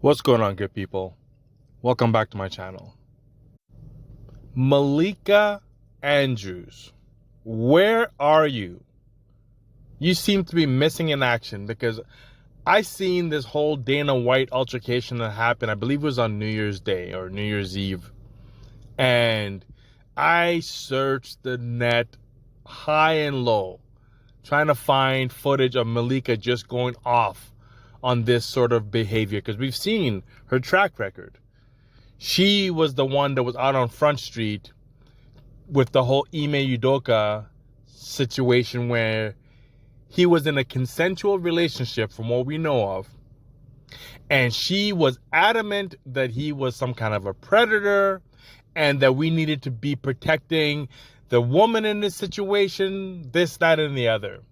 What's going on, good people? Welcome back to my channel. Malika Andrews, where are you? You seem to be missing in action because I seen this whole Dana White altercation that happened. I believe it was on New Year's Day or New Year's Eve. And I searched the net high and low trying to find footage of Malika just going off on this sort of behavior because we've seen her track record. She was the one that was out on Front Street with the whole Ime Udoka situation where he was in a consensual relationship from what we know of. And she was adamant that he was some kind of a predator and that we needed to be protecting the woman in this situation, this, that, and the other.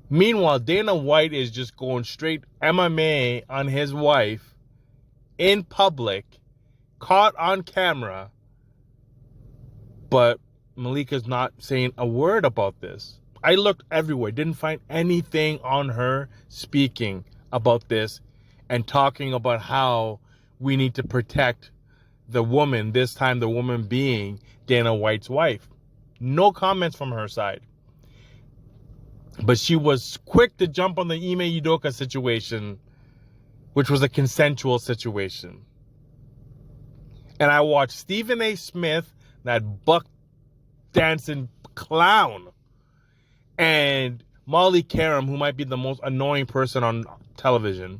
Meanwhile, Dana White is just going straight MMA on his wife in public, caught on camera, but Malika's not saying a word about this. I looked everywhere, didn't find anything on her speaking about this and talking about how we need to protect the woman, this time the woman being Dana White's wife. No comments from her side. But she was quick to jump on the Ime Udoka situation, which was a consensual situation. And I watched Stephen A. Smith, that buck dancing clown, and Molly Karam, who might be the most annoying person on television,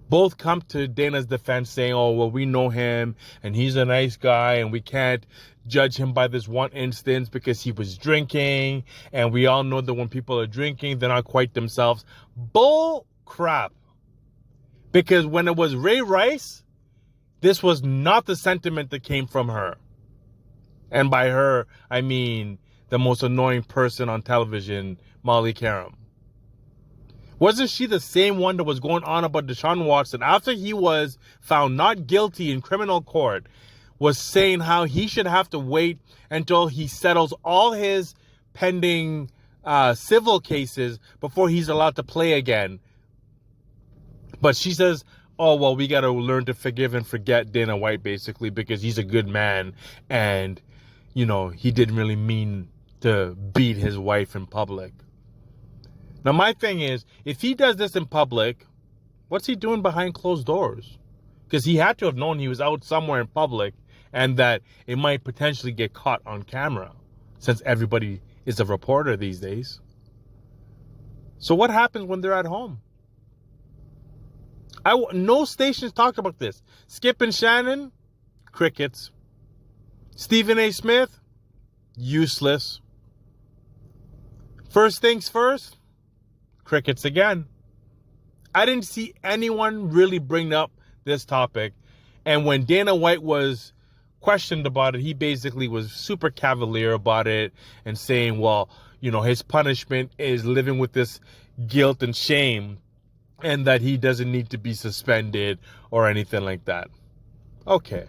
both come to Dana's defense saying, oh, well, we know him and he's a nice guy and we can't judge him by this one instance because he was drinking. And we all know that when people are drinking, they're not quite themselves. Bull crap. Because when it was Ray Rice, this was not the sentiment that came from her. And by her, I mean the most annoying person on television, Molly Karam. Wasn't she the same one that was going on about Deshaun Watson after he was found not guilty in criminal court, was saying how he should have to wait until he settles all his pending civil cases before he's allowed to play again? But she says, oh, well, we got to learn to forgive and forget Dana White, basically, because he's a good man. And, you know, he didn't really mean to beat his wife in public. Now, my thing is, if he does this in public, what's he doing behind closed doors? Because he had to have known he was out somewhere in public and that it might potentially get caught on camera since everybody is a reporter these days. So what happens when they're at home? No stations talked about this. Skip and Shannon, crickets. Stephen A. Smith, useless. First things first, crickets again. I didn't see anyone really bring up this topic. And when Dana White was questioned about it, he basically was super cavalier about it and saying, well, you know, his punishment is living with this guilt and shame and that he doesn't need to be suspended or anything like that. Okay.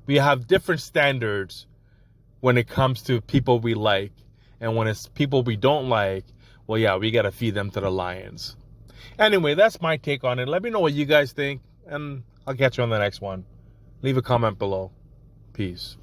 We have different standards when it comes to people we like. And when it's people we don't like, well, yeah, we got to feed them to the lions. Anyway, that's my take on it. Let me know what you guys think, and I'll catch you on the next one. Leave a comment below. Peace.